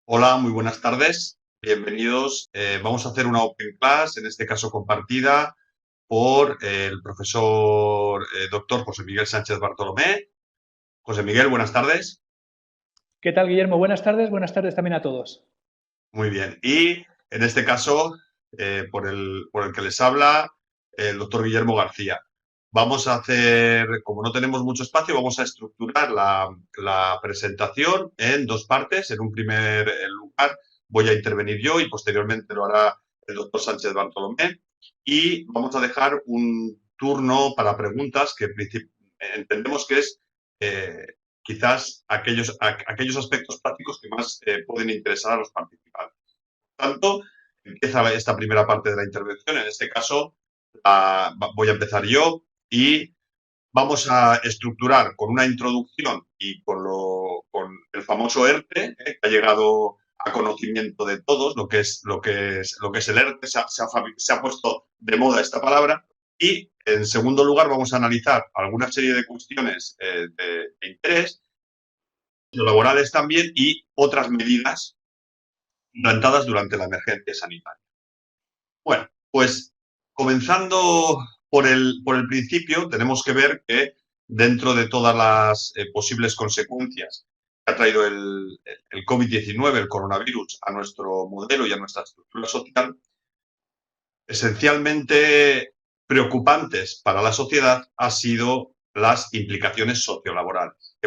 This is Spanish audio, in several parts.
Hola, muy buenas tardes. Bienvenidos. Vamos a hacer una Open Class, en este caso compartida por el profesor doctor José Miguel Sánchez Bartolomé. José Miguel, buenas tardes. ¿Qué tal, Guillermo? Buenas tardes también a todos. Muy bien. Y en este caso, por el que les habla, el doctor Guillermo García. Vamos a hacer, como no tenemos mucho espacio, vamos a estructurar la presentación en dos partes. En un primer lugar voy a intervenir yo y posteriormente lo hará el doctor Sánchez Bartolomé. Y vamos a dejar un turno para preguntas que entendemos que es eh, quizás aquellos aspectos prácticos que más pueden interesar a los participantes. Por tanto, empieza esta primera parte de la intervención. En este caso, voy a empezar yo y vamos a estructurar con una introducción y con el famoso ERTE, que ha llegado a conocimiento de todos, lo que es el ERTE, se ha puesto de moda esta palabra. Y en segundo lugar vamos a analizar alguna serie de cuestiones de interés, laborales también, y otras medidas implantadas durante la emergencia sanitaria. Bueno, pues comenzando por el principio, tenemos que ver que dentro de todas las posibles consecuencias que ha traído el COVID-19, el coronavirus, a nuestro modelo y a nuestra estructura social, esencialmente preocupantes para la sociedad han sido las implicaciones sociolaborales.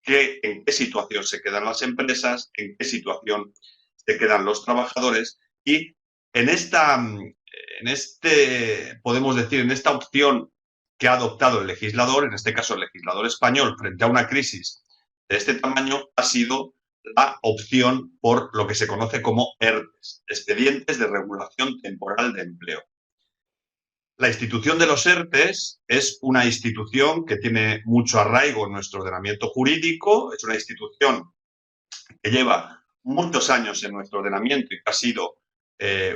¿En qué situación se quedan las empresas? ¿En qué situación se quedan los trabajadores? Y podemos decir, en esta opción que ha adoptado el legislador, en este caso el legislador español, frente a una crisis de este tamaño, ha sido la opción por lo que se conoce como ERTES, expedientes de regulación temporal de empleo. La institución de los ERTES es una institución que tiene mucho arraigo en nuestro ordenamiento jurídico, es una institución que lleva muchos años en nuestro ordenamiento y que ha sido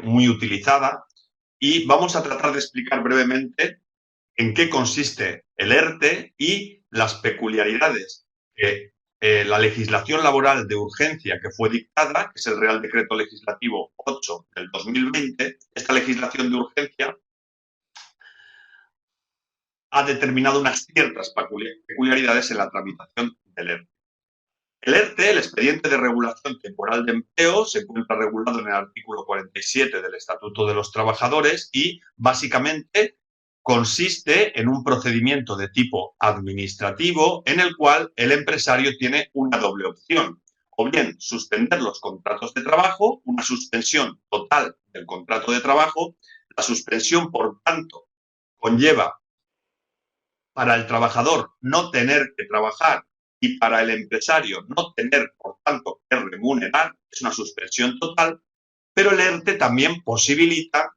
muy utilizada, y vamos a tratar de explicar brevemente en qué consiste el ERTE y las peculiaridades que la legislación laboral de urgencia que fue dictada, que es el Real Decreto Legislativo 8 del 2020, esta legislación de urgencia ha determinado unas ciertas peculiaridades en la tramitación del ERTE. El ERTE, el expediente de regulación temporal de empleo, se encuentra regulado en el artículo 47 del Estatuto de los Trabajadores y básicamente consiste en un procedimiento de tipo administrativo en el cual el empresario tiene una doble opción: o bien suspender los contratos de trabajo, una suspensión total del contrato de trabajo. La suspensión, por tanto, conlleva para el trabajador no tener que trabajar y para el empresario no tener, por tanto, que remunerar. Es una suspensión total, pero el ERTE también posibilita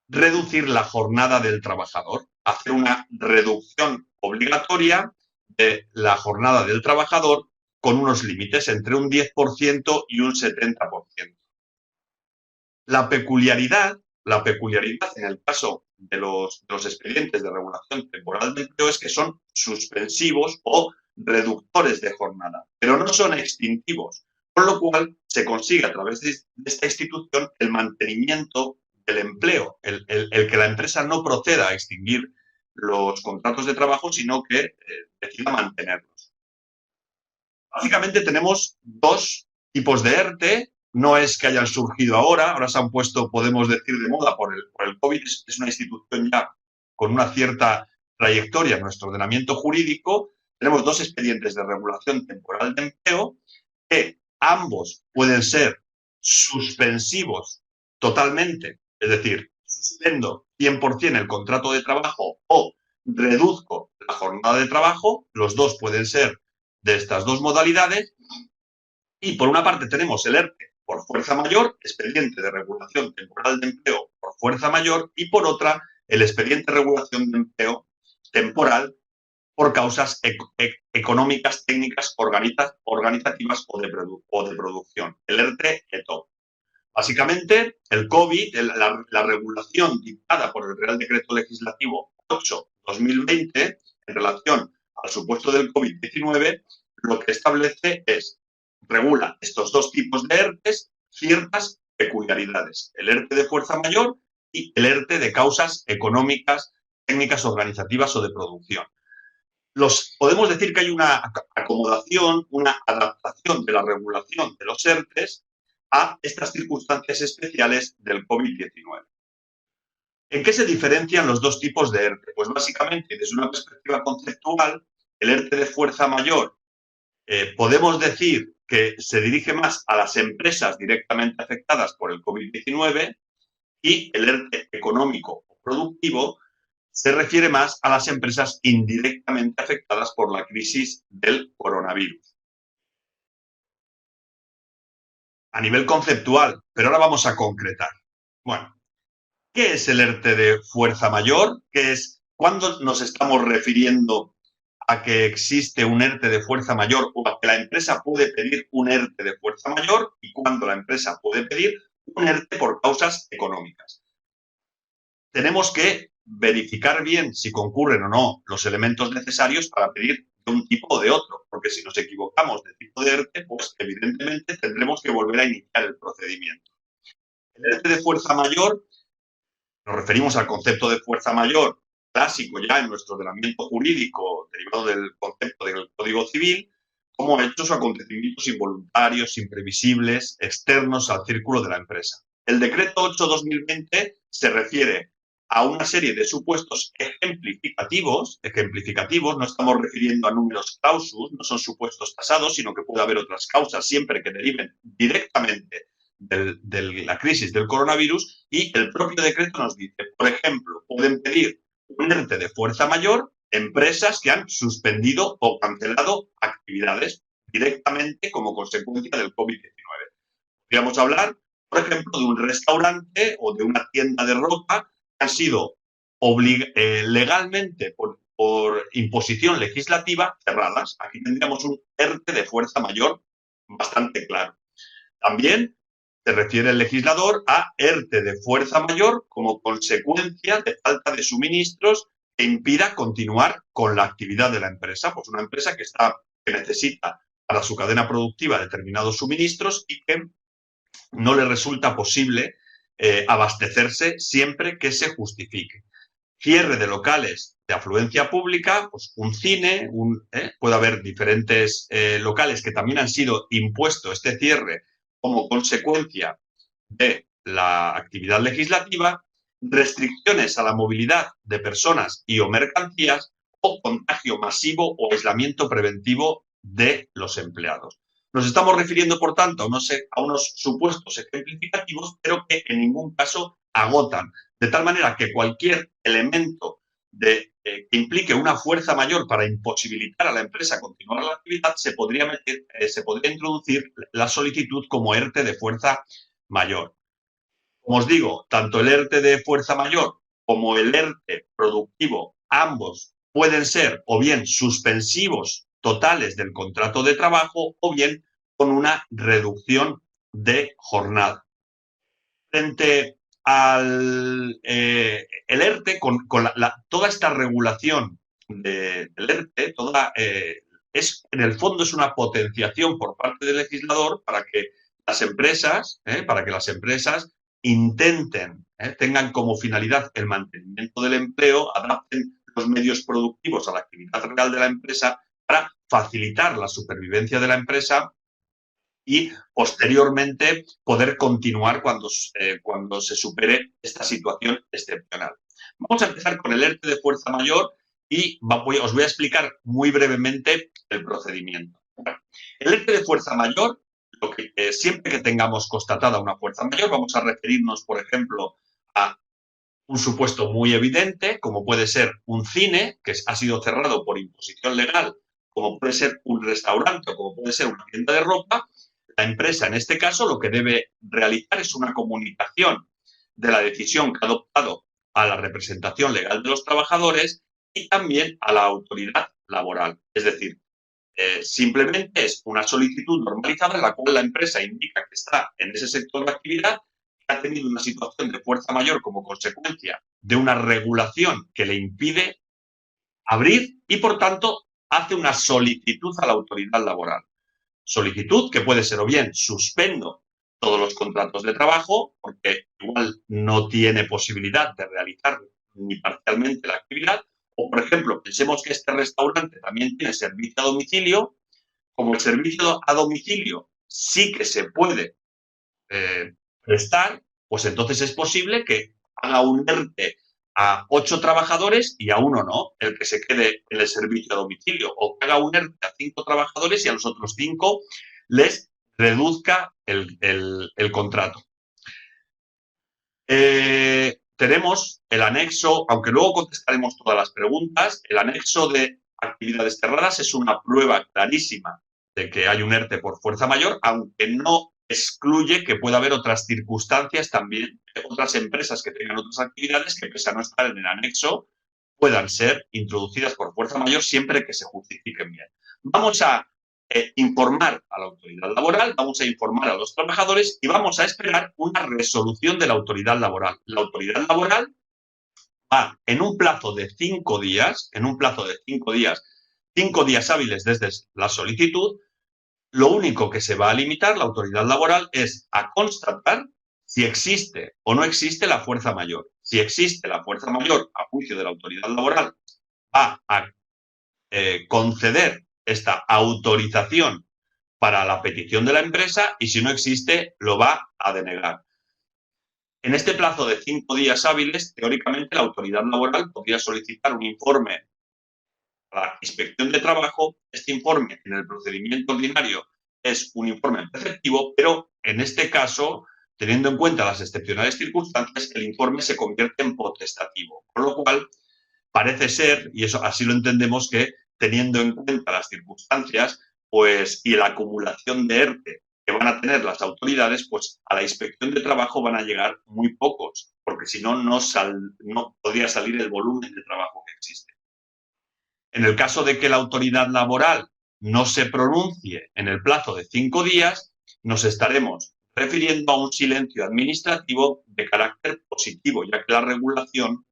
reducir la jornada del trabajador, hacer una reducción obligatoria de la jornada del trabajador con unos límites entre un 10% y un 70%. La peculiaridad, la peculiaridad en el caso de los expedientes de regulación temporal de empleo es que son suspensivos o reductores de jornada, pero no son extintivos, con lo cual se consigue a través de esta institución el mantenimiento del empleo, el que la empresa no proceda a extinguir los contratos de trabajo, sino que decida mantenerlos. Básicamente tenemos dos tipos de ERTE. No es que hayan surgido ahora se han puesto, podemos decir, de moda por el COVID. Es una institución ya con una cierta trayectoria en nuestro ordenamiento jurídico. Tenemos dos expedientes de regulación temporal de empleo que ambos pueden ser suspensivos totalmente, es decir, suspendo 100% el contrato de trabajo o reduzco la jornada de trabajo. Los dos pueden ser de estas dos modalidades. Y por una parte tenemos el ERTE por fuerza mayor, expediente de regulación temporal de empleo por fuerza mayor, y por otra el expediente de regulación de empleo temporal por causas económicas, técnicas, organizativas o de producción, el ERTE-ETO. Básicamente, el COVID, la regulación dictada por el Real Decreto Legislativo 8/2020 en relación al supuesto del COVID-19, lo que establece es regula estos dos tipos de ERTEs ciertas peculiaridades. El ERTE de fuerza mayor y el ERTE de causas económicas, técnicas organizativas o de producción. Podemos decir que hay una acomodación, una adaptación de la regulación de los ERTEs a estas circunstancias especiales del COVID-19. ¿En qué se diferencian los dos tipos de ERTE? Pues básicamente, desde una perspectiva conceptual, el ERTE de fuerza mayor podemos decir que se dirige más a las empresas directamente afectadas por el COVID-19 y el ERTE económico o productivo se refiere más a las empresas indirectamente afectadas por la crisis del coronavirus. A nivel conceptual, pero ahora vamos a concretar. Bueno, ¿qué es el ERTE de fuerza mayor? ¿Qué es? ¿Cuándo nos estamos refiriendo a que existe un ERTE de fuerza mayor o a que la empresa puede pedir un ERTE de fuerza mayor y cuándo la empresa puede pedir un ERTE por causas económicas? Tenemos que verificar bien si concurren o no los elementos necesarios para pedir de un tipo o de otro, porque si nos equivocamos de tipo de ERTE, pues evidentemente tendremos que volver a iniciar el procedimiento. El ERTE de fuerza mayor, nos referimos al concepto de fuerza mayor clásico ya en nuestro ordenamiento jurídico derivado del concepto del Código Civil, como hechos o acontecimientos involuntarios, imprevisibles, externos al círculo de la empresa. El decreto 8/2020 se refiere a una serie de supuestos ejemplificativos, no estamos refiriendo a números clausus, no son supuestos tasados, sino que puede haber otras causas siempre que deriven directamente de la crisis del coronavirus, y el propio decreto nos dice, por ejemplo, pueden pedir un ERTE de fuerza mayor empresas que han suspendido o cancelado actividades directamente como consecuencia del COVID-19. Podríamos hablar, por ejemplo, de un restaurante o de una tienda de ropa que han sido legalmente, por imposición legislativa, cerradas. Aquí tendríamos un ERTE de fuerza mayor bastante claro. También se refiere el legislador a ERTE de fuerza mayor como consecuencia de falta de suministros que impida continuar con la actividad de la empresa. Pues una empresa que necesita para su cadena productiva determinados suministros y que no le resulta posible abastecerse siempre que se justifique. Cierre de locales de afluencia pública, pues un cine, puede haber diferentes locales que también han sido impuesto este cierre como consecuencia de la actividad legislativa, restricciones a la movilidad de personas y o mercancías o contagio masivo o aislamiento preventivo de los empleados. Nos estamos refiriendo, por tanto, a unos supuestos ejemplificativos, pero que en ningún caso agotan, de tal manera que cualquier elemento que implique una fuerza mayor para imposibilitar a la empresa continuar la actividad, se podría introducir la solicitud como ERTE de fuerza mayor. Como os digo, tanto el ERTE de fuerza mayor como el ERTE productivo, ambos pueden ser o bien suspensivos totales del contrato de trabajo o bien con una reducción de jornada. Frente al el ERTE, con toda esta regulación del ERTE, en el fondo es una potenciación por parte del legislador para que las empresas intenten, tengan como finalidad el mantenimiento del empleo, adapten los medios productivos a la actividad real de la empresa para facilitar la supervivencia de la empresa y posteriormente poder continuar cuando se supere esta situación excepcional. Vamos a empezar con el ERTE de fuerza mayor y os voy a explicar muy brevemente el procedimiento. El ERTE de fuerza mayor, siempre que tengamos constatada una fuerza mayor, vamos a referirnos, por ejemplo, a un supuesto muy evidente, como puede ser un cine que ha sido cerrado por imposición legal, como puede ser un restaurante o como puede ser una tienda de ropa. La empresa, en este caso, lo que debe realizar es una comunicación de la decisión que ha adoptado a la representación legal de los trabajadores y también a la autoridad laboral. Es decir, simplemente es una solicitud normalizada en la cual la empresa indica que está en ese sector de actividad, que ha tenido una situación de fuerza mayor como consecuencia de una regulación que le impide abrir y, por tanto, hace una solicitud a la autoridad laboral. solicitud, que puede ser o bien suspendo todos los contratos de trabajo, porque igual no tiene posibilidad de realizar ni parcialmente la actividad, o por ejemplo, pensemos que este restaurante también tiene servicio a domicilio. Como el servicio a domicilio sí que se puede prestar, pues entonces es posible que haga un ERTE a 8 trabajadores y a uno no, el que se quede en el servicio a domicilio, o que haga un ERTE a 5 trabajadores y a los otros 5 les reduzca el contrato. Tenemos el anexo, aunque luego contestaremos todas las preguntas, el anexo de actividades cerradas es una prueba clarísima de que hay un ERTE por fuerza mayor, aunque no excluye que pueda haber otras circunstancias también, otras empresas que tengan otras actividades que, pese a no estar en el anexo, puedan ser introducidas por fuerza mayor siempre que se justifiquen bien. Vamos a informar a la autoridad laboral, vamos a informar a los trabajadores y vamos a esperar una resolución de la autoridad laboral. La autoridad laboral va en un plazo de 5 días, 5 días hábiles desde la solicitud. Lo único que se va a limitar la autoridad laboral es a constatar si existe o no existe la fuerza mayor. Si existe la fuerza mayor, a juicio de la autoridad laboral, va a conceder esta autorización para la petición de la empresa y si no existe, lo va a denegar. En este plazo de 5 días hábiles, teóricamente la autoridad laboral podría solicitar un informe a la inspección de trabajo. Este informe en el procedimiento ordinario es un informe preceptivo, pero en este caso, teniendo en cuenta las excepcionales circunstancias, el informe se convierte en potestativo, con lo cual parece ser, y eso así lo entendemos, que teniendo en cuenta las circunstancias pues, y la acumulación de ERTE que van a tener las autoridades, pues a la inspección de trabajo van a llegar muy pocos, porque si no, no podría salir el volumen de trabajo que existe. En el caso de que la autoridad laboral no se pronuncie en el plazo de 5 días, nos estaremos refiriendo a un silencio administrativo de carácter positivo, ya que la regulación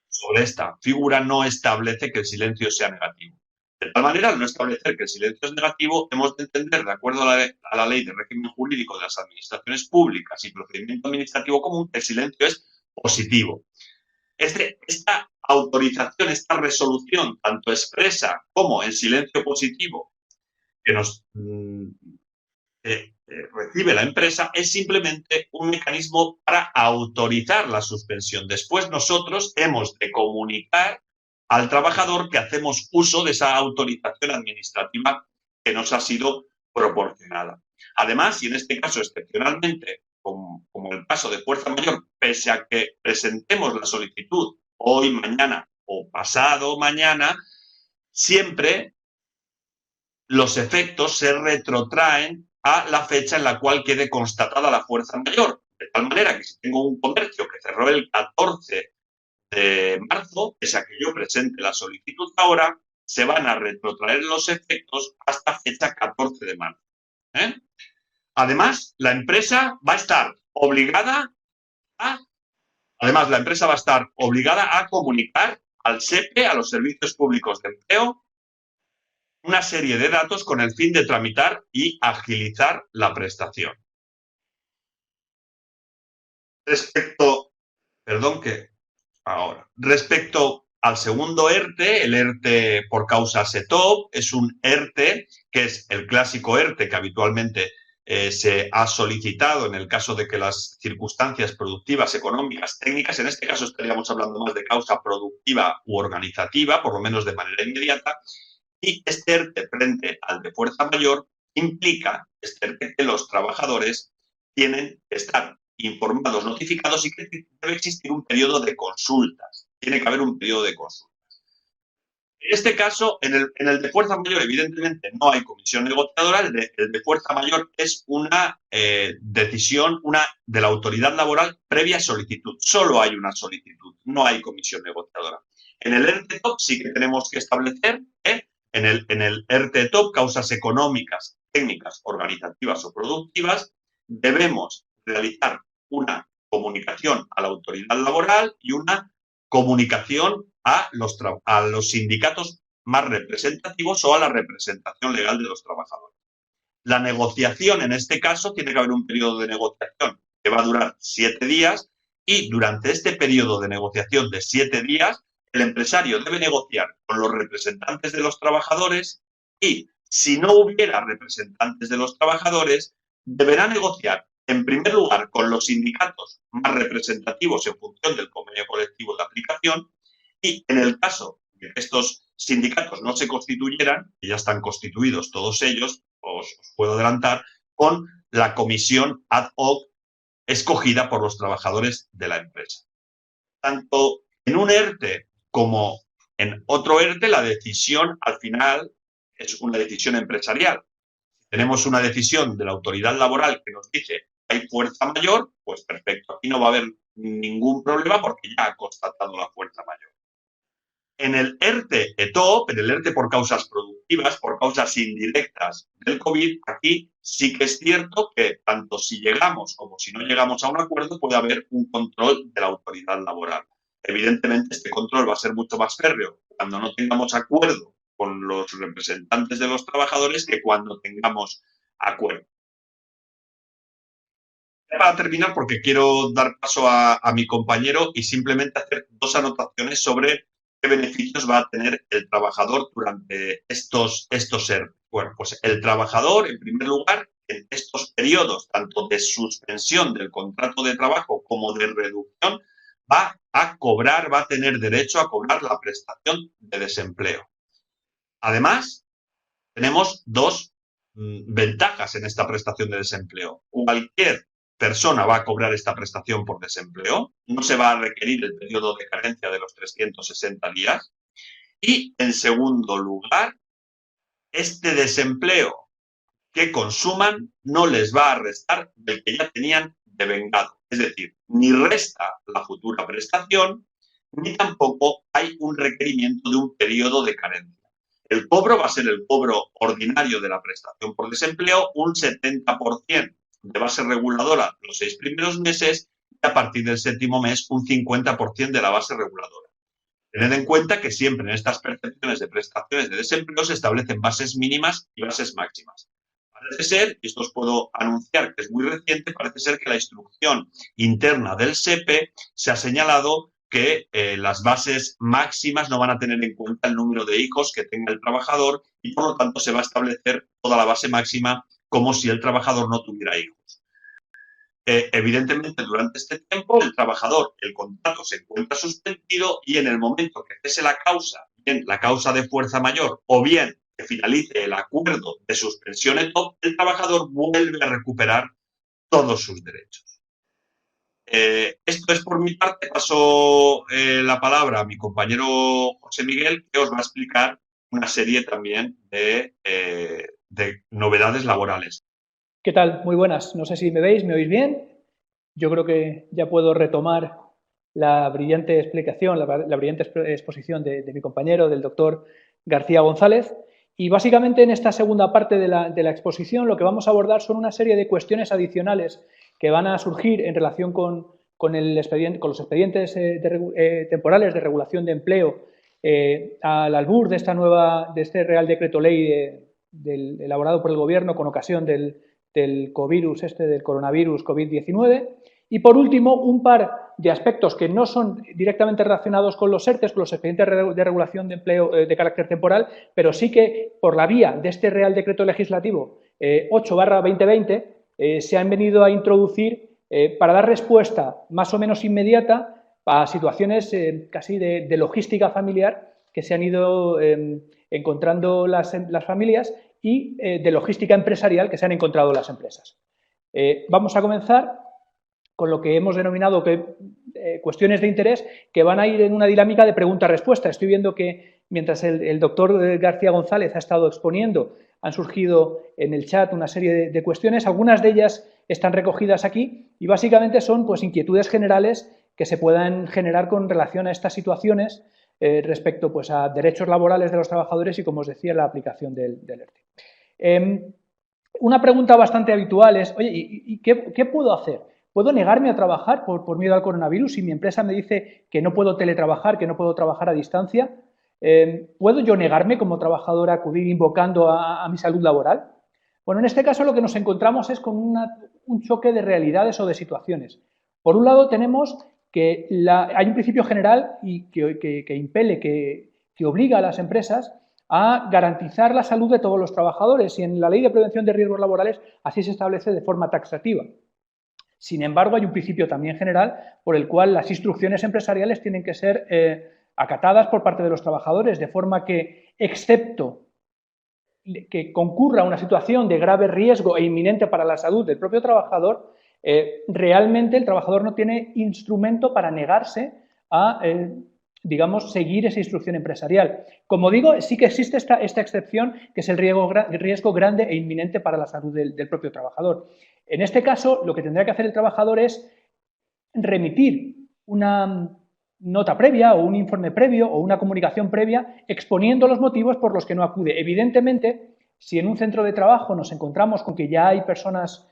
sobre esta figura no establece que el silencio sea negativo. De tal manera, al no establecer que el silencio es negativo, hemos de entender, de acuerdo a la Ley de Régimen Jurídico de las Administraciones Públicas y Procedimiento Administrativo Común, que el silencio es positivo. Esta autorización, esta resolución, tanto expresa como en silencio positivo, que nos recibe la empresa, es simplemente un mecanismo para autorizar la suspensión. Después nosotros hemos de comunicar al trabajador que hacemos uso de esa autorización administrativa que nos ha sido proporcionada. Además, y en este caso excepcionalmente, como el caso de fuerza mayor, pese a que presentemos la solicitud hoy, mañana o pasado mañana, siempre los efectos se retrotraen a la fecha en la cual quede constatada la fuerza mayor. De tal manera que si tengo un comercio que cerró el 14 de marzo, pese a que yo presente la solicitud ahora, se van a retrotraer los efectos hasta fecha 14 de marzo. Además, la empresa va a estar obligada a comunicar al SEPE, a los Servicios Públicos de Empleo, una serie de datos con el fin de tramitar y agilizar la prestación. Respecto al segundo ERTE, el ERTE por causa SETOP, es un ERTE que es el clásico ERTE que habitualmente se ha solicitado en el caso de que las circunstancias productivas, económicas, técnicas, en este caso estaríamos hablando más de causa productiva u organizativa, por lo menos de manera inmediata. Y este ERTE frente al de fuerza mayor implica que los trabajadores tienen que estar informados, notificados y que debe existir un periodo de consultas. Tiene que haber un periodo de consultas. En este caso, en el de fuerza mayor, evidentemente, no hay comisión negociadora. El de fuerza mayor es una decisión de la autoridad laboral previa solicitud. Solo hay una solicitud, no hay comisión negociadora. En el ERTE-TOP sí que tenemos que establecer en el ERTE-TOP, causas económicas, técnicas, organizativas o productivas, debemos realizar una comunicación a la autoridad laboral y una comunicación a los sindicatos más representativos o a la representación legal de los trabajadores. La negociación, en este caso, tiene que haber un periodo de negociación que va a durar 7 días y durante este periodo de negociación de 7 días, el empresario debe negociar con los representantes de los trabajadores y, si no hubiera representantes de los trabajadores, deberá negociar, en primer lugar, con los sindicatos más representativos en función del convenio colectivo de aplicación y, en el caso de que estos sindicatos no se constituyeran, que ya están constituidos todos ellos, os puedo adelantar, con la comisión ad hoc escogida por los trabajadores de la empresa. Tanto en un ERTE como en otro ERTE, la decisión al final es una decisión empresarial. Tenemos una decisión de la autoridad laboral que nos dice que hay fuerza mayor, pues perfecto, aquí no va a haber ningún problema porque ya ha constatado la fuerza mayor. En el ERTE ETOP, en el ERTE por causas productivas, por causas indirectas del COVID, aquí sí que es cierto que tanto si llegamos como si no llegamos a un acuerdo puede haber un control de la autoridad laboral. Evidentemente, este control va a ser mucho más férreo cuando no tengamos acuerdo con los representantes de los trabajadores que cuando tengamos acuerdo. Para terminar, porque quiero dar paso a mi compañero y simplemente hacer 2 anotaciones sobre qué beneficios va a tener el trabajador durante estos ERTE. Bueno, pues el trabajador, en primer lugar, en estos periodos, tanto de suspensión del contrato de trabajo como de reducción, va a tener derecho a cobrar la prestación de desempleo. Además, tenemos 2 ventajas en esta prestación de desempleo. Cualquier persona va a cobrar esta prestación por desempleo, no se va a requerir el periodo de carencia de los 360 días y, en segundo lugar, este desempleo que consuman no les va a restar del que ya tenían devengado. Es decir, ni resta la futura prestación, ni tampoco hay un requerimiento de un periodo de carencia. El cobro va a ser el cobro ordinario de la prestación por desempleo, un 70% de base reguladora los 6 primeros meses y a partir del 7º mes un 50% de la base reguladora. Tened en cuenta que siempre en estas percepciones de prestaciones de desempleo se establecen bases mínimas y bases máximas. Parece ser, y esto os puedo anunciar que es muy reciente, parece ser que la instrucción interna del SEPE se ha señalado que las bases máximas no van a tener en cuenta el número de hijos que tenga el trabajador y por lo tanto se va a establecer toda la base máxima como si el trabajador no tuviera hijos. Evidentemente, durante este tiempo, el trabajador, el contrato se encuentra suspendido y en el momento que cese la causa, bien la causa de fuerza mayor o bien que finalice el acuerdo de suspensión ETOP, el trabajador vuelve a recuperar todos sus derechos. Esto es por mi parte. Paso la palabra a mi compañero José Miguel, que os va a explicar una serie también de novedades laborales. ¿Qué tal? Muy buenas. No sé si me veis, ¿me oís bien? Yo creo que ya puedo retomar la brillante explicación, la brillante exposición de mi compañero, del doctor García González. Y básicamente en esta segunda parte de la exposición lo que vamos a abordar son una serie de cuestiones adicionales que van a surgir en relación con los expedientes temporales de regulación de empleo al albur de este Real Decreto Ley elaborado por el Gobierno con ocasión del del coronavirus COVID-19. Y por último, un par de aspectos que no son directamente relacionados con los ERTES, con los expedientes de regulación de empleo de carácter temporal, pero sí que por la vía de este Real Decreto Legislativo 8/2020 se han venido a introducir para dar respuesta más o menos inmediata a situaciones casi de logística familiar que se han ido encontrando las familias y de logística empresarial que se han encontrado las empresas. Vamos a comenzar con lo que hemos denominado cuestiones de interés que van a ir en una dinámica de pregunta-respuesta. Estoy viendo que mientras el doctor García González ha estado exponiendo, han surgido en el chat una serie de cuestiones, algunas de ellas están recogidas aquí y básicamente son pues, inquietudes generales que se puedan generar con relación a estas situaciones respecto pues, a derechos laborales de los trabajadores y, como os decía, la aplicación del ERTE. Una pregunta bastante habitual es, oye, ¿y qué puedo hacer? ¿Puedo negarme a trabajar por miedo al coronavirus si mi empresa me dice que no puedo teletrabajar, que no puedo trabajar a distancia? ¿Puedo yo negarme como trabajador a acudir invocando a mi salud laboral? Bueno, en este caso lo que nos encontramos es con un choque de realidades o de situaciones. Por un lado tenemos que hay un principio general y que impele, que obliga a las empresas a garantizar la salud de todos los trabajadores, y en la Ley de Prevención de Riesgos Laborales así se establece de forma taxativa. Sin embargo, hay un principio también general por el cual las instrucciones empresariales tienen que ser acatadas por parte de los trabajadores, de forma que, excepto que concurra una situación de grave riesgo e inminente para la salud del propio trabajador, realmente el trabajador no tiene instrumento para negarse a, digamos, seguir esa instrucción empresarial. Como digo, sí que existe esta excepción, que es el riesgo grande e inminente para la salud del propio trabajador. En este caso, lo que tendrá que hacer el trabajador es remitir una nota previa o un informe previo o una comunicación previa exponiendo los motivos por los que no acude. Evidentemente, si en un centro de trabajo nos encontramos con que ya hay personas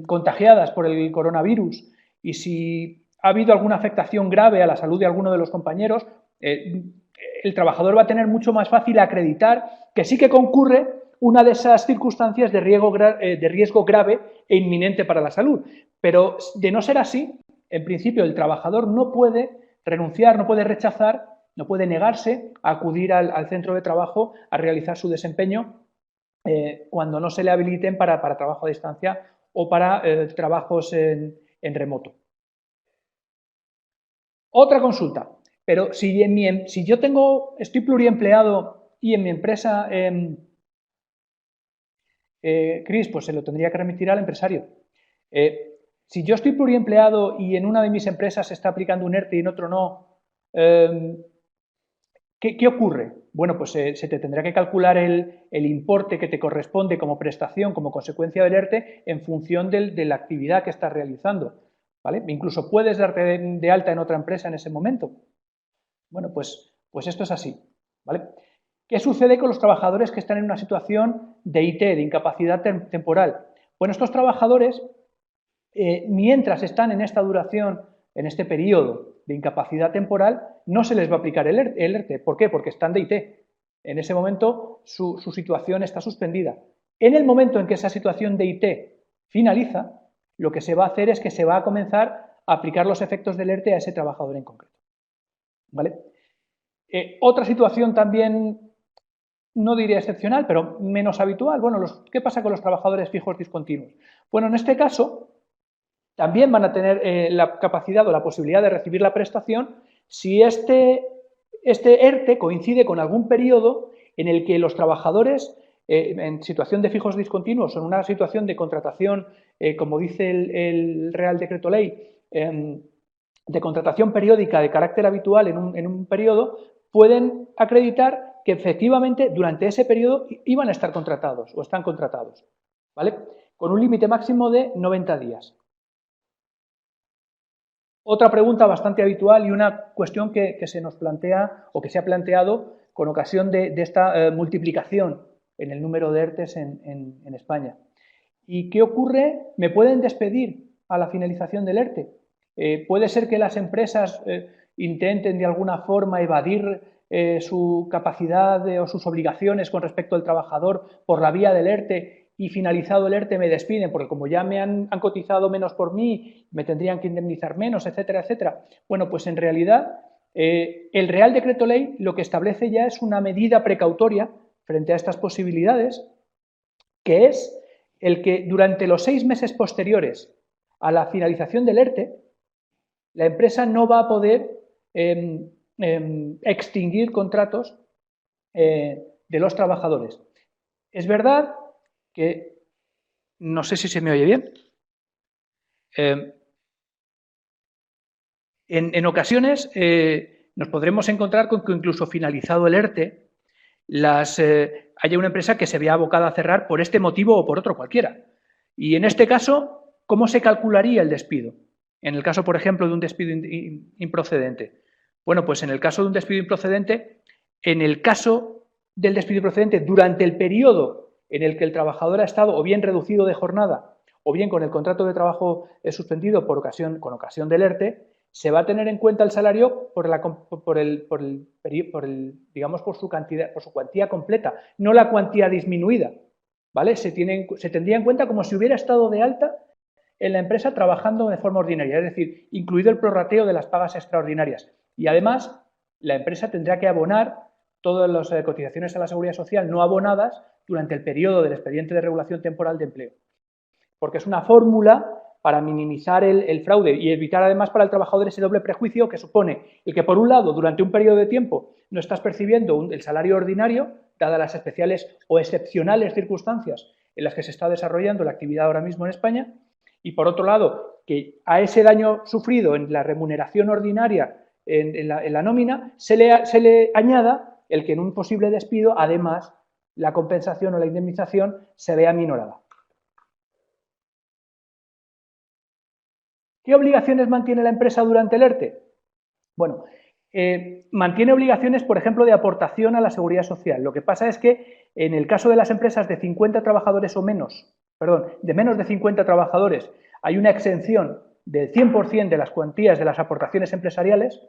contagiadas por el coronavirus y si ha habido alguna afectación grave a la salud de alguno de los compañeros, el trabajador va a tener mucho más fácil acreditar que sí que concurre una de esas circunstancias de riesgo grave e inminente para la salud. Pero de no ser así, en principio el trabajador no puede renunciar, no puede rechazar, no puede negarse a acudir al centro de trabajo a realizar su desempeño cuando no se le habiliten para trabajo a distancia o para trabajos en remoto. Otra consulta, pero si yo estoy pluriempleado y en mi empresa, Cris, pues se lo tendría que remitir al empresario. Si yo estoy pluriempleado y en una de mis empresas se está aplicando un ERTE y en otro no, ¿qué ocurre? Bueno, pues se te tendrá que calcular el importe que te corresponde como prestación, como consecuencia del ERTE, en función de la actividad que estás realizando, ¿vale? Incluso puedes darte de alta en otra empresa en ese momento. Bueno, pues esto es así, ¿vale? ¿Qué sucede con los trabajadores que están en una situación de IT, de incapacidad temporal? Bueno, estos trabajadores, mientras están en esta duración, en este periodo de incapacidad temporal, no se les va a aplicar el ERTE. ¿Por qué? Porque están de IT. En ese momento su situación está suspendida. En el momento en que esa situación de IT finaliza, lo que se va a hacer es que se va a comenzar a aplicar los efectos del ERTE a ese trabajador en concreto, ¿vale? Otra situación también, no diría excepcional, pero menos habitual. Bueno, ¿qué pasa con los trabajadores fijos discontinuos? Bueno, en este caso también van a tener la capacidad o la posibilidad de recibir la prestación si este ERTE coincide con algún periodo en el que los trabajadores en situación de fijos discontinuos o en una situación de contratación, como dice el Real Decreto Ley, de contratación periódica de carácter habitual en un periodo, pueden acreditar que efectivamente durante ese periodo iban a estar contratados o están contratados, ¿vale? Con un límite máximo de 90 días. Otra pregunta bastante habitual y una cuestión que se nos plantea o que se ha planteado con ocasión de esta multiplicación en el número de ERTEs en España. ¿Y qué ocurre? ¿Me pueden despedir a la finalización del ERTE? ¿Puede ser que las empresas intenten de alguna forma evadir su capacidad o sus obligaciones con respecto al trabajador por la vía del ERTE y finalizado el ERTE me despiden porque como ya me han cotizado menos por mí, me tendrían que indemnizar menos, etcétera, etcétera? Bueno, pues en realidad el Real Decreto Ley lo que establece ya es una medida precautoria frente a estas posibilidades, que es el que durante los 6 meses posteriores a la finalización del ERTE, la empresa no va a poder extinguir contratos de los trabajadores. Es verdad que, no sé si se me oye bien, en ocasiones nos podremos encontrar con que incluso finalizado el ERTE, haya una empresa que se vea abocada a cerrar por este motivo o por otro cualquiera. Y en este caso, ¿cómo se calcularía el despido? En el caso, por ejemplo, de un despido improcedente. Bueno, pues en el caso de un despido improcedente, en el caso del despido improcedente, durante el periodo en el que el trabajador ha estado o bien reducido de jornada o bien con el contrato de trabajo suspendido con ocasión del ERTE, se va a tener en cuenta el salario digamos, por su cuantía completa, no la cuantía disminuida. ¿vale? Se tendría en cuenta como si hubiera estado de alta en la empresa trabajando de forma ordinaria, es decir, incluido el prorrateo de las pagas extraordinarias. Y además, la empresa tendrá que abonar todas las cotizaciones a la Seguridad Social no abonadas durante el periodo del expediente de regulación temporal de empleo. Porque es una fórmula para minimizar el fraude y evitar además para el trabajador ese doble prejuicio que supone el que, por un lado, durante un periodo de tiempo no estás percibiendo el salario ordinario, dadas las especiales o excepcionales circunstancias en las que se está desarrollando la actividad ahora mismo en España, y por otro lado, que a ese daño sufrido en la remuneración ordinaria, en la nómina, se le añada el que en un posible despido, además, la compensación o la indemnización se vea minorada. ¿Qué obligaciones mantiene la empresa durante el ERTE? Bueno, mantiene obligaciones, por ejemplo, de aportación a la Seguridad Social. Lo que pasa es que en el caso de las empresas de 50 trabajadores o menos, perdón, de menos de 50 trabajadores, hay una exención del 100% de las cuantías de las aportaciones empresariales,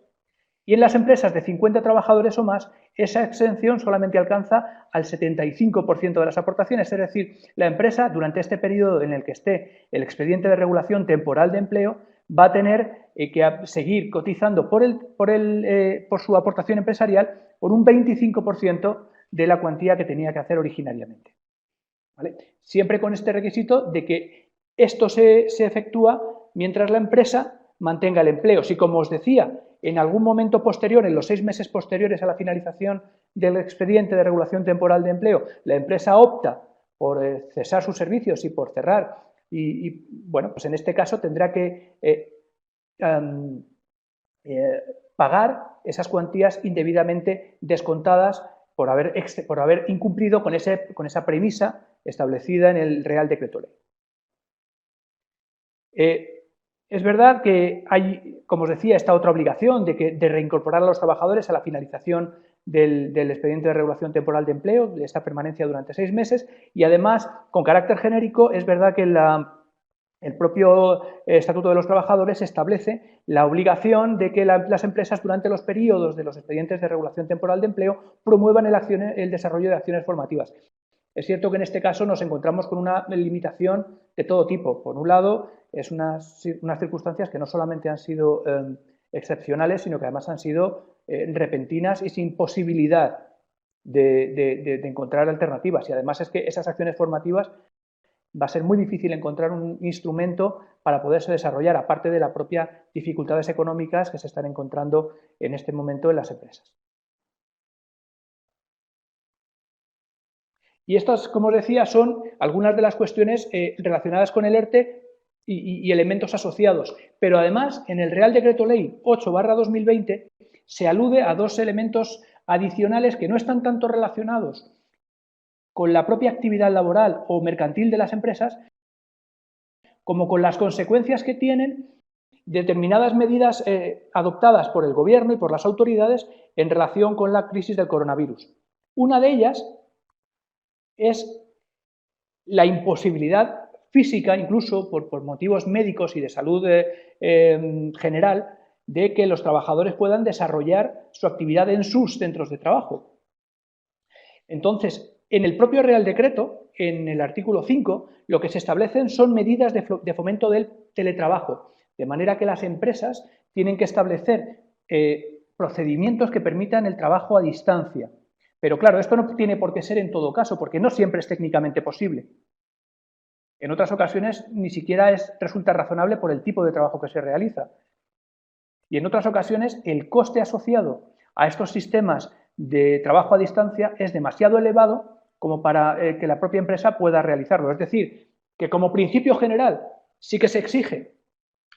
y en las empresas de 50 trabajadores o más, esa exención solamente alcanza al 75% de las aportaciones. Es decir, la empresa, durante este periodo en el que esté el expediente de regulación temporal de empleo, va a tener que seguir cotizando por su aportación empresarial por un 25% de la cuantía que tenía que hacer originariamente. ¿Vale? Siempre con este requisito de que esto se efectúa mientras la empresa mantenga el empleo. Si, como os decía, en algún momento posterior, en los 6 meses posteriores a la finalización del expediente de regulación temporal de empleo, la empresa opta por cesar sus servicios y por cerrar, y bueno, pues en este caso tendrá que pagar esas cuantías indebidamente descontadas por haber incumplido con esa premisa establecida en el Real Decreto Ley. Es verdad que hay, como os decía, esta otra obligación de reincorporar a los trabajadores a la finalización del expediente de regulación temporal de empleo, de esta permanencia durante 6 meses, y además, con carácter genérico, es verdad que el propio Estatuto de los Trabajadores establece la obligación de que las empresas, durante los periodos de los expedientes de regulación temporal de empleo, promuevan el desarrollo de acciones formativas. Es cierto que en este caso nos encontramos con una limitación de todo tipo. Por un lado, es unas circunstancias que no solamente han sido excepcionales, sino que además han sido repentinas y sin posibilidad de encontrar alternativas. Y además es que esas acciones formativas va a ser muy difícil encontrar un instrumento para poderse desarrollar, aparte de las propias dificultades económicas que se están encontrando en este momento en las empresas. Y estas, como os decía, son algunas de las cuestiones relacionadas con el ERTE y elementos asociados. Pero además, en el Real Decreto Ley 8/2020 se alude a 2 elementos adicionales que no están tanto relacionados con la propia actividad laboral o mercantil de las empresas, como con las consecuencias que tienen determinadas medidas adoptadas por el Gobierno y por las autoridades en relación con la crisis del coronavirus. Una de ellas es la imposibilidad física, incluso por motivos médicos y de salud general, de que los trabajadores puedan desarrollar su actividad en sus centros de trabajo. Entonces, en el propio Real Decreto, en el artículo 5, lo que se establecen son medidas de fomento del teletrabajo, de manera que las empresas tienen que establecer procedimientos que permitan el trabajo a distancia. Pero claro, esto no tiene por qué ser en todo caso, porque no siempre es técnicamente posible. En otras ocasiones ni siquiera resulta razonable por el tipo de trabajo que se realiza. Y en otras ocasiones el coste asociado a estos sistemas de trabajo a distancia es demasiado elevado como para que la propia empresa pueda realizarlo. Es decir, que como principio general sí que se exige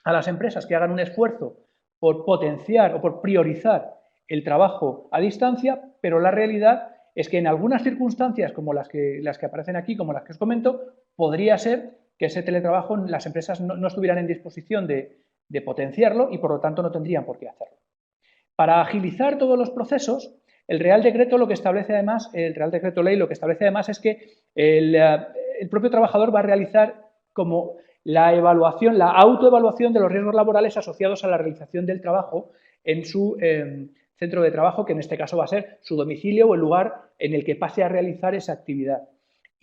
a las empresas que hagan un esfuerzo por potenciar o por priorizar el trabajo a distancia, pero la realidad es que en algunas circunstancias, como las que aparecen aquí, como las que os comento, podría ser que ese teletrabajo las empresas no estuvieran en disposición de potenciarlo y por lo tanto no tendrían por qué hacerlo. Para agilizar todos los procesos, el Real Decreto lo que establece además, el Real Decreto Ley lo que establece además es que el propio trabajador va a realizar como la evaluación, la autoevaluación de los riesgos laborales asociados a la realización del trabajo en su centro de trabajo, que en este caso va a ser su domicilio o el lugar en el que pase a realizar esa actividad.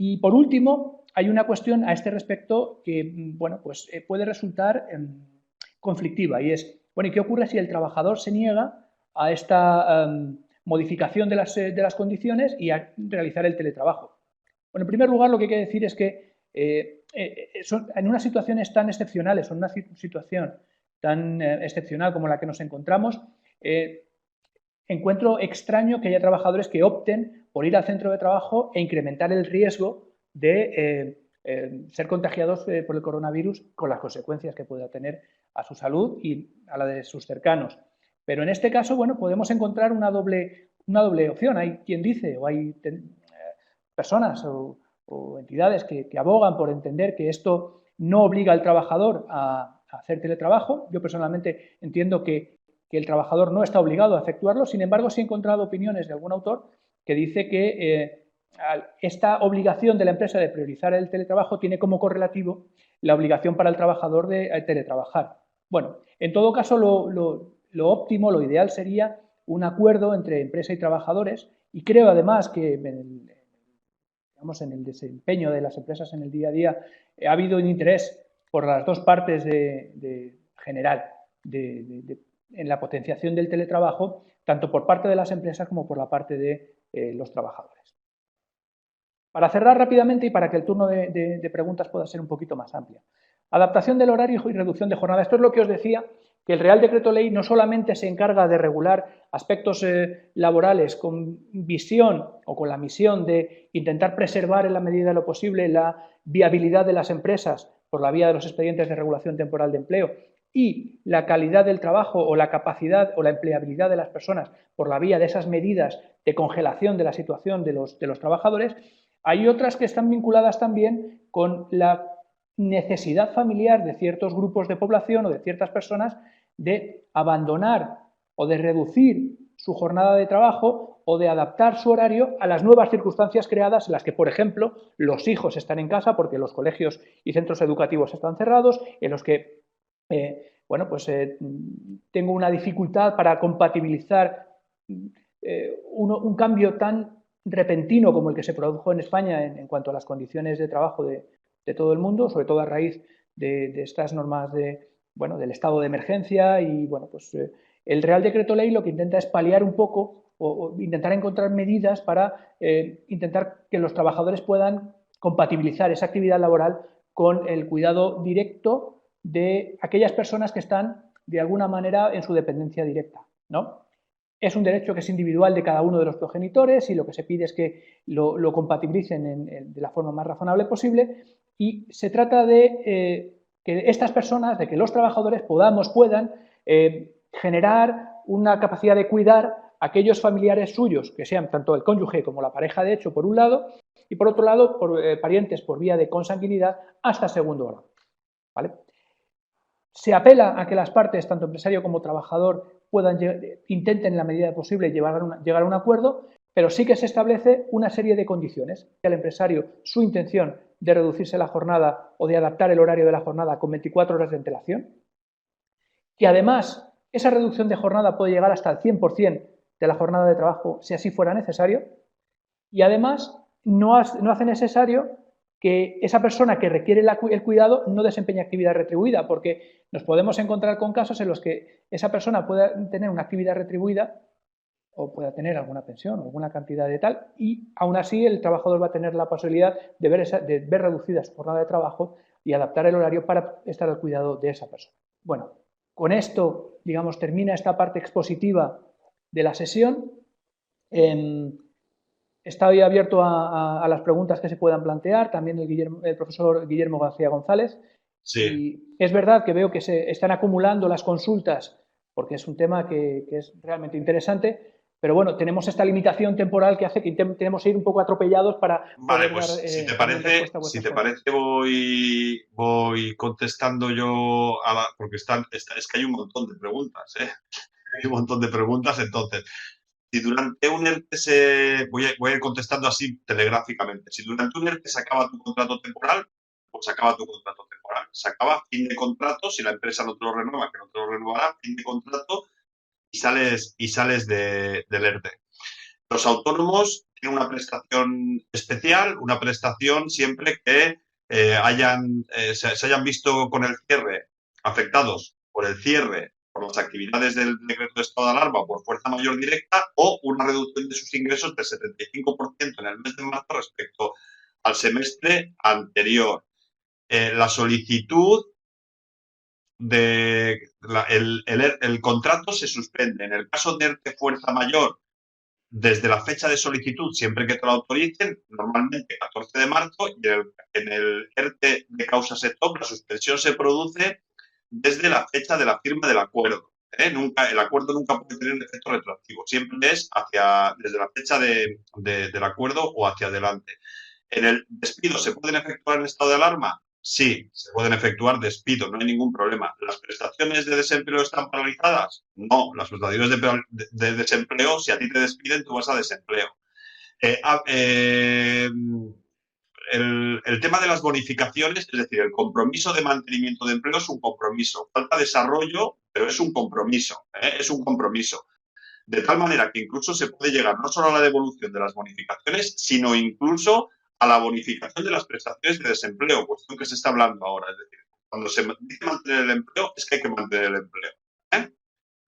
Y por último, hay una cuestión a este respecto que, bueno, pues puede resultar conflictiva, y es, bueno, ¿y qué ocurre si el trabajador se niega a esta modificación de las condiciones y a realizar el teletrabajo? Bueno, en primer lugar, lo que hay que decir es que en unas situaciones tan excepcionales, o en una situación tan excepcional como la que nos encontramos, encuentro extraño que haya trabajadores que opten por ir al centro de trabajo e incrementar el riesgo de ser contagiados por el coronavirus, con las consecuencias que pueda tener a su salud y a la de sus cercanos. Pero en este caso, bueno, podemos encontrar una doble opción. Hay quien dice, o hay personas o entidades que abogan por entender que esto no obliga al trabajador a hacer teletrabajo. Yo personalmente entiendo que el trabajador no está obligado a efectuarlo. Sin embargo, sí he encontrado opiniones de algún autor que dice que esta obligación de la empresa de priorizar el teletrabajo tiene como correlativo la obligación para el trabajador de teletrabajar. Bueno, en todo caso, lo óptimo, lo ideal sería un acuerdo entre empresa y trabajadores, y creo además que en el desempeño de las empresas en el día a día ha habido un interés por las dos partes general en la potenciación del teletrabajo, tanto por parte de las empresas como por la parte de los trabajadores. Para cerrar rápidamente y para que el turno de preguntas pueda ser un poquito más amplio. Adaptación del horario y reducción de jornada. Esto es lo que os decía, que el Real Decreto Ley no solamente se encarga de regular aspectos laborales con visión o con la misión de intentar preservar en la medida de lo posible la viabilidad de las empresas por la vía de los expedientes de regulación temporal de empleo y la calidad del trabajo o la capacidad o la empleabilidad de las personas por la vía de esas medidas de congelación de la situación de los trabajadores. Hay otras que están vinculadas también con la necesidad familiar de ciertos grupos de población o de ciertas personas de abandonar o de reducir su jornada de trabajo o de adaptar su horario a las nuevas circunstancias creadas en las que, por ejemplo, los hijos están en casa porque los colegios y centros educativos están cerrados, en los que tengo una dificultad para compatibilizar un cambio tan repentino como el que se produjo en España en cuanto a las condiciones de trabajo de todo el mundo, sobre todo a raíz de estas normas del estado de emergencia. Y el Real Decreto Ley lo que intenta es paliar un poco o intentar encontrar medidas para intentar que los trabajadores puedan compatibilizar esa actividad laboral con el cuidado directo de aquellas personas que están de alguna manera en su dependencia directa, ¿no? Es un derecho que es individual de cada uno de los progenitores y lo que se pide es que lo compatibilicen de la forma más razonable posible, y se trata de que estas personas, de que los trabajadores puedan generar una capacidad de cuidar a aquellos familiares suyos, que sean tanto el cónyuge como la pareja de hecho por un lado, y por otro lado parientes por vía de consanguinidad hasta segundo grado, ¿vale? Se apela a que las partes, tanto empresario como trabajador, intenten en la medida posible llegar a un acuerdo, pero sí que se establece una serie de condiciones. Al empresario su intención de reducirse la jornada o de adaptar el horario de la jornada con 24 horas de antelación, que además esa reducción de jornada puede llegar hasta el 100% de la jornada de trabajo si así fuera necesario, y además no hace necesario que esa persona que requiere el cuidado no desempeñe actividad retribuida, porque nos podemos encontrar con casos en los que esa persona pueda tener una actividad retribuida o pueda tener alguna pensión o alguna cantidad de tal, y aún así el trabajador va a tener la posibilidad de ver reducida su jornada de trabajo y adaptar el horario para estar al cuidado de esa persona. Bueno, con esto, digamos, termina esta parte expositiva de la sesión. Estoy abierto a las preguntas que se puedan plantear, también el profesor Guillermo García González. Sí. Y es verdad que veo que se están acumulando las consultas, porque es un tema que es realmente interesante, pero bueno, tenemos esta limitación temporal que hace que tenemos que ir un poco atropellados para Vale, poder pues dar, si te parece voy contestando yo porque es que hay un montón de preguntas, ¿eh? Hay un montón de preguntas, entonces, si durante un ERTE voy a ir contestando así telegráficamente. Si durante un ERTE se acaba tu contrato temporal, pues se acaba tu contrato temporal. Se acaba, fin de contrato, si la empresa no te lo renueva, que no te lo renovará, fin de contrato, y sales del ERTE. Los autónomos tienen una prestación especial, una prestación siempre que se hayan visto con el cierre, afectados por el cierre, por las actividades del decreto de estado de alarma o por fuerza mayor directa, o una reducción de sus ingresos del 75% en el mes de marzo respecto al semestre anterior. La solicitud el contrato se suspende. En el caso de ERTE fuerza mayor, desde la fecha de solicitud, siempre que te lo autoricen, normalmente 14 de marzo, y en el ERTE de causa SETOP, la suspensión se produce desde la fecha de la firma del acuerdo. El acuerdo nunca puede tener un efecto retroactivo, siempre es desde la fecha del acuerdo o hacia adelante. ¿En el despido se pueden efectuar en estado de alarma? Sí, se pueden efectuar despidos, no hay ningún problema. ¿Las prestaciones de desempleo están paralizadas? No, las prestaciones de desempleo, si a ti te despiden, tú vas a desempleo. Eh, ah, eh, el tema de las bonificaciones, es decir, el compromiso de mantenimiento de empleo es un compromiso. Falta desarrollo, pero es un compromiso. Es un compromiso. De tal manera que incluso se puede llegar no solo a la devolución de las bonificaciones, sino incluso a la bonificación de las prestaciones de desempleo, cuestión que se está hablando ahora. Es decir, cuando se dice mantener el empleo, es que hay que mantener el empleo. ¿eh?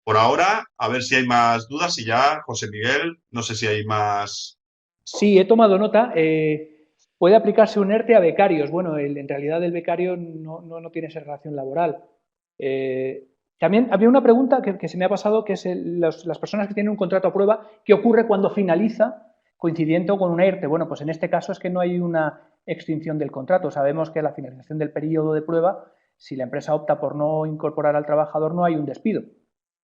Por ahora, a ver si hay más dudas y ya, José Miguel, no sé si hay más. Sí, he tomado nota. Puede aplicarse un ERTE a becarios. Bueno, en realidad el becario no tiene esa relación laboral. También había una pregunta que se me ha pasado, que es las personas que tienen un contrato a prueba, ¿qué ocurre cuando finaliza coincidiendo con un ERTE? Bueno, pues en este caso es que no hay una extinción del contrato. Sabemos que a la finalización del periodo de prueba, si la empresa opta por no incorporar al trabajador, no hay un despido.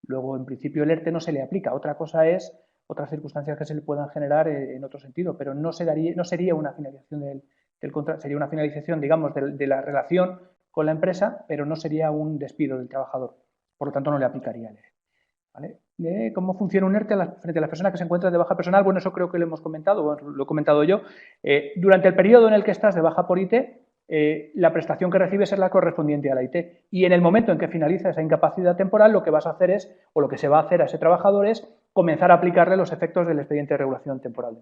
Luego, en principio, el ERTE no se le aplica. Otra cosa es otras circunstancias que se le puedan generar en otro sentido, pero no sería una finalización del contrato, sería una finalización, digamos, de la relación con la empresa, pero no sería un despido del trabajador. Por lo tanto, no le aplicaría el ERTE. ¿Vale? ¿Cómo funciona un ERTE frente a las personas que se encuentran de baja personal? Bueno, eso creo que lo hemos comentado, bueno, lo he comentado yo. Durante el periodo en el que estás de baja por IT, la prestación que recibes es la correspondiente a la IT. Y en el momento en que finaliza esa incapacidad temporal, lo que vas a hacer es, o lo que se va a hacer a ese trabajador es comenzar a aplicarle los efectos del expediente de regulación temporal.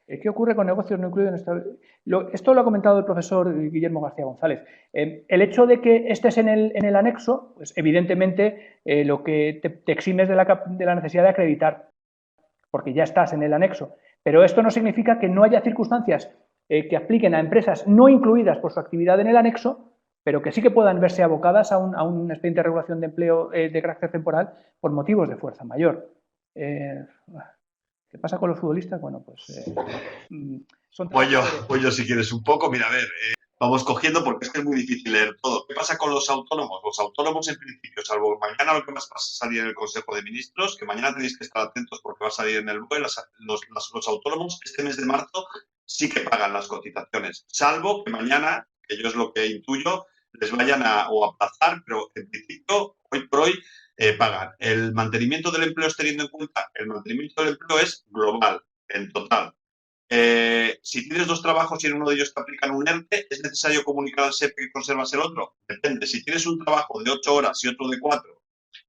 ¿Qué ocurre con negocios no incluidos en esta? Esto lo ha comentado el profesor Guillermo García González. El hecho de que estés en el anexo, pues evidentemente lo que te eximes de la necesidad de acreditar, porque ya estás en el anexo. Pero esto no significa que no haya circunstancias que apliquen a empresas no incluidas por su actividad en el anexo, pero que sí que puedan verse abocadas a un expediente de regulación de empleo de carácter temporal por motivos de fuerza mayor. ¿Qué pasa con los futbolistas? Bueno, pues son Pues yo, si quieres un poco, mira, a ver, vamos cogiendo porque es que es muy difícil leer todo. ¿Qué pasa con los autónomos? Los autónomos, en principio, salvo mañana lo que más va a salir en el Consejo de Ministros, que mañana tenéis que estar atentos porque va a salir en el BOE, los autónomos este mes de marzo sí que pagan las cotizaciones, salvo que mañana, que yo es lo que intuyo, les vayan a aplazar, pero en principio, hoy por hoy, pagan. El mantenimiento del empleo, teniendo en cuenta, el mantenimiento del empleo es global, en total. Si tienes dos trabajos y en uno de ellos te aplican un ERTE, ¿es necesario comunicar al SEPE que conservas el otro? Depende. Si tienes un trabajo de 8 horas y otro de 4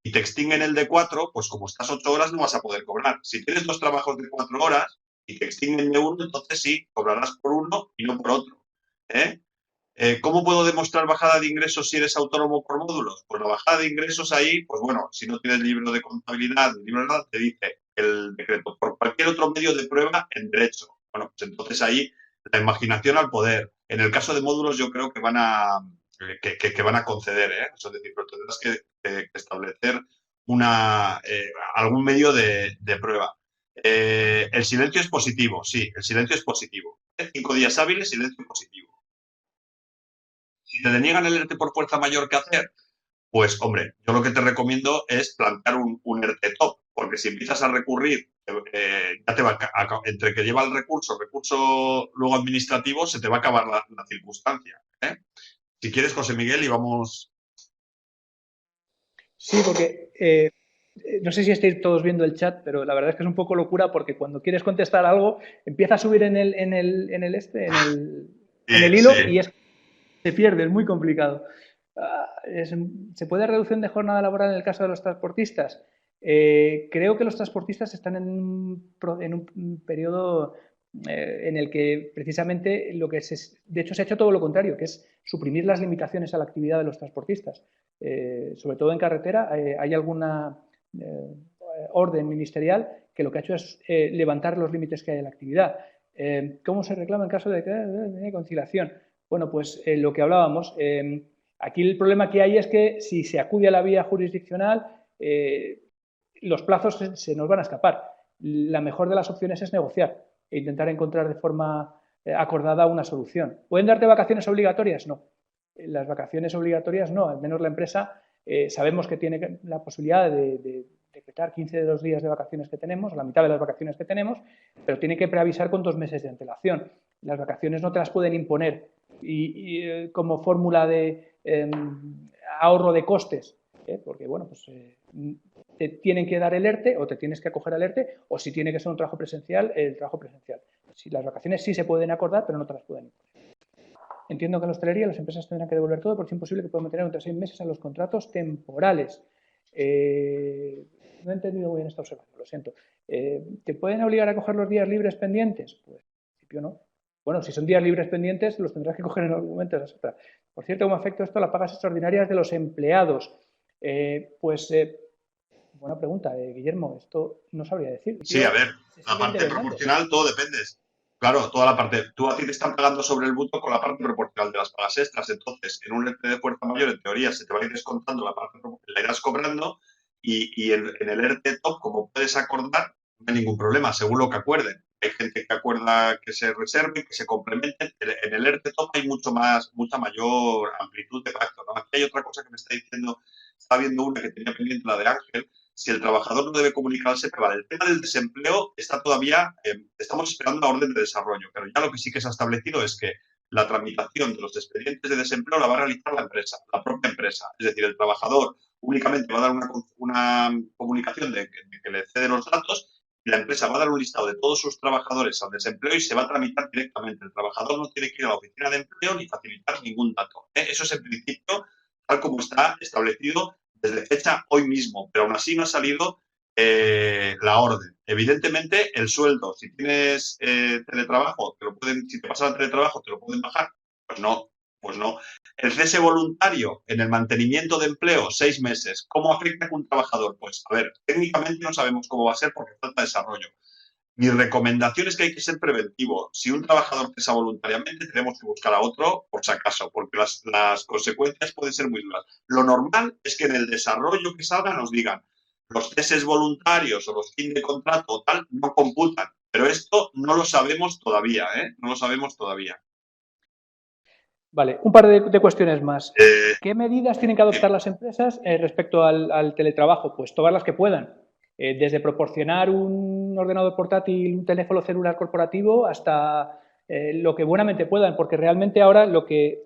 y te extinguen el de 4, pues como estás 8 horas no vas a poder cobrar. Si tienes dos trabajos de 4 horas y te extinguen de uno, entonces sí, cobrarás por uno y no por otro. ¿eh? ¿Cómo puedo demostrar bajada de ingresos si eres autónomo por módulos? Pues la bajada de ingresos ahí, pues bueno, si no tienes libro de contabilidad, te dice el decreto por cualquier otro medio de prueba en derecho. Bueno, pues entonces ahí la imaginación al poder. En el caso de módulos yo creo que van a van a conceder, es decir, pero tendrás que establecer algún medio de prueba. El silencio es positivo, sí, el silencio es positivo. 5 días hábiles, silencio positivo. Si te deniegan el ERTE por fuerza mayor, ¿qué hacer? Pues, hombre, yo lo que te recomiendo es plantear un ERTE top, porque si empiezas a recurrir, ya te va entre que lleva el recurso luego administrativo, se te va a acabar la circunstancia. Si quieres, José Miguel, y vamos. Sí, porque no sé si estáis todos viendo el chat, pero la verdad es que es un poco locura porque cuando quieres contestar algo, empieza a subir en el hilo Sí. y se pierde, es muy complicado. ¿Se puede reducción de jornada laboral en el caso de los transportistas? Creo que los transportistas están en un periodo en el que precisamente de hecho se ha hecho todo lo contrario, que es suprimir las limitaciones a la actividad de los transportistas. Sobre todo en carretera hay alguna orden ministerial que lo que ha hecho es levantar los límites que hay en la actividad. ¿Cómo se reclama en caso de conciliación? Bueno, pues lo que hablábamos, aquí el problema que hay es que si se acude a la vía jurisdiccional, los plazos se nos van a escapar. La mejor de las opciones es negociar e intentar encontrar de forma acordada una solución. ¿Pueden darte vacaciones obligatorias? No. Las vacaciones obligatorias no, al menos la empresa sabemos que tiene la posibilidad de decretar 15 de los días de vacaciones que tenemos, la mitad de las vacaciones que tenemos, pero tiene que preavisar con 2 meses de antelación. Las vacaciones no te las pueden imponer y como fórmula de ahorro de costes, porque bueno, pues te tienen que dar el ERTE o te tienes que acoger al ERTE, o si tiene que ser un trabajo presencial, el trabajo presencial. Si las vacaciones sí se pueden acordar, pero no te las pueden imponer. Entiendo que en la hostelería las empresas tendrán que devolver todo porque es imposible que puedan mantener entre 6 meses en los contratos temporales. No he entendido muy bien esta observación, lo siento. ¿Te pueden obligar a coger los días libres pendientes? Pues en principio no. Bueno, si son días libres pendientes, los tendrás que coger en algún momento. Por cierto, ¿cómo afecta esto a las pagas extraordinarias de los empleados? Buena pregunta, Guillermo. Esto no sabría decir. Sí, a ver, la parte proporcional, todo depende. Claro, toda la parte. Tú a ti te están pagando sobre el bruto con la parte proporcional de las pagas extras. Entonces, en un ERTE de fuerza mayor, en teoría, se te va a ir descontando la parte proporcional, la irás cobrando y en el ERTE top, como puedes acordar, no hay ningún problema, según lo que acuerden. Hay gente que acuerda que se reserve, que se complementen. En el ERTE top hay mucha mayor amplitud de pacto, ¿no? Aquí hay otra cosa que me está diciendo, estaba viendo una que tenía pendiente, la de Ángel. Si el trabajador no debe comunicarse, pero vale, el tema del desempleo está todavía, estamos esperando la orden de desarrollo, pero ya lo que sí que se ha establecido es que la tramitación de los expedientes de desempleo la va a realizar la empresa, la propia empresa. Es decir, el trabajador únicamente va a dar una comunicación de que le cede los datos y la empresa va a dar un listado de todos sus trabajadores al desempleo y se va a tramitar directamente. El trabajador no tiene que ir a la oficina de empleo ni facilitar ningún dato. Eso es el principio tal como está establecido desde fecha hoy mismo, pero aún así no ha salido la orden. Evidentemente, el sueldo, si tienes teletrabajo, si te pasas al teletrabajo, te lo pueden bajar. Pues no, pues no. El cese voluntario en el mantenimiento de empleo, 6 meses. ¿Cómo afecta a un trabajador? Pues, a ver, técnicamente no sabemos cómo va a ser porque falta desarrollo. Mi recomendación es que hay que ser preventivo. Si un trabajador cesa voluntariamente, tenemos que buscar a otro por si acaso, porque las consecuencias pueden ser muy duras. Lo normal es que en el desarrollo que salga nos digan los ceses voluntarios o los fin de contrato o tal no computan, pero esto no lo sabemos todavía, ¿eh? No lo sabemos todavía. Vale, un par de cuestiones más. ¿Qué medidas tienen que adoptar las empresas respecto al teletrabajo? Pues todas las que puedan. Desde proporcionar un ordenador portátil, un teléfono celular corporativo, hasta lo que buenamente puedan, porque realmente ahora lo que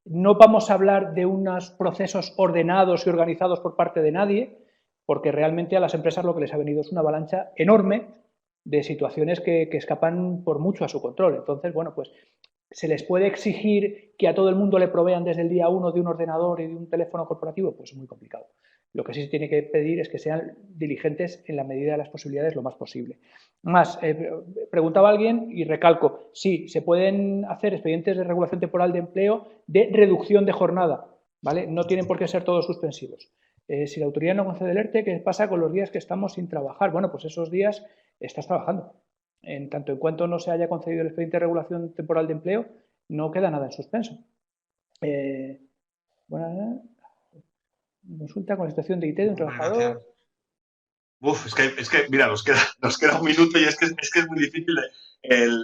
no vamos a hablar de unos procesos ordenados y organizados por parte de nadie, porque realmente a las empresas lo que les ha venido es una avalancha enorme de situaciones que escapan por mucho a su control. Entonces, bueno, pues ¿se les puede exigir que a todo el mundo le provean desde el día 1 de un ordenador y de un teléfono corporativo? Pues es muy complicado. Lo que sí se tiene que pedir es que sean diligentes en la medida de las posibilidades lo más posible. Más, preguntaba alguien y recalco, sí, se pueden hacer expedientes de regulación temporal de empleo de reducción de jornada, ¿vale? No tienen por qué ser todos suspensivos. Si la autoridad no concede el ERTE, ¿qué pasa con los días que estamos sin trabajar? Bueno, pues esos días estás trabajando. En tanto en cuanto no se haya concedido el expediente de regulación temporal de empleo, no queda nada en suspenso. Consulta con la situación de IT de un trabajador. Uf, es que mira, nos queda un minuto y es que es muy difícil.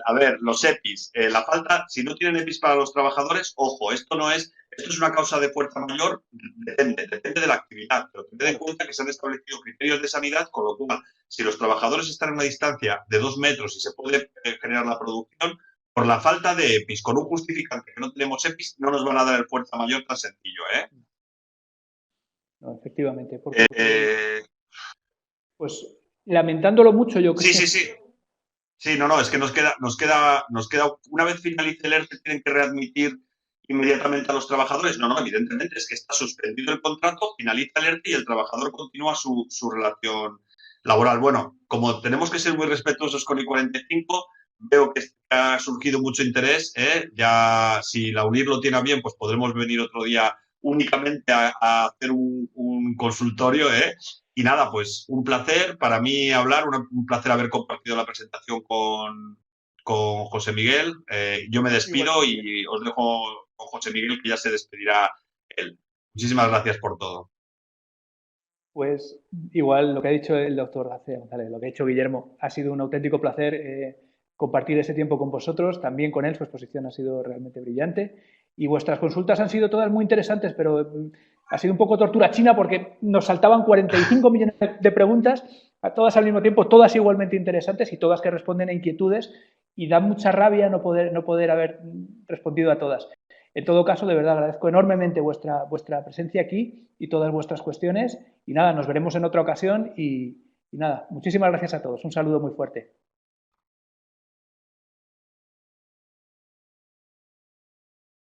A ver, los EPIs, la falta, si no tienen EPIs para los trabajadores, ojo, esto es una causa de fuerza mayor, depende de la actividad, pero tened en cuenta que se han establecido criterios de sanidad, con lo cual, si los trabajadores están a una distancia de 2 metros y se puede generar la producción, por la falta de EPIs, con un justificante que no tenemos EPIs, no nos van a dar el fuerza mayor tan sencillo, ¿eh? No, efectivamente. Porque, pues lamentándolo mucho, yo creo. Sí. Sí, no, es que nos queda, una vez finalice el ERTE, tienen que readmitir inmediatamente a los trabajadores. No, evidentemente es que está suspendido el contrato, finaliza el ERTE y el trabajador continúa su relación laboral. Bueno, como tenemos que ser muy respetuosos con I-45, veo que ha surgido mucho interés. Ya si la UNIR lo tiene bien, pues podremos venir otro día únicamente a hacer un consultorio. Y nada, pues un placer para mí hablar, un placer haber compartido la presentación con José Miguel. Yo me despido y os dejo con José Miguel, que ya se despedirá él. Muchísimas gracias por todo. Pues igual lo que ha dicho el doctor García González, lo que ha dicho Guillermo, ha sido un auténtico placer compartir ese tiempo con vosotros, también con él, su exposición ha sido realmente brillante y vuestras consultas han sido todas muy interesantes, pero ha sido un poco tortura china porque nos saltaban 45 millones de preguntas, a todas al mismo tiempo, todas igualmente interesantes y todas que responden a inquietudes y da mucha rabia no poder haber respondido a todas. En todo caso, de verdad, agradezco enormemente vuestra presencia aquí y todas vuestras cuestiones. Y nada, nos veremos en otra ocasión y nada, muchísimas gracias a todos. Un saludo muy fuerte.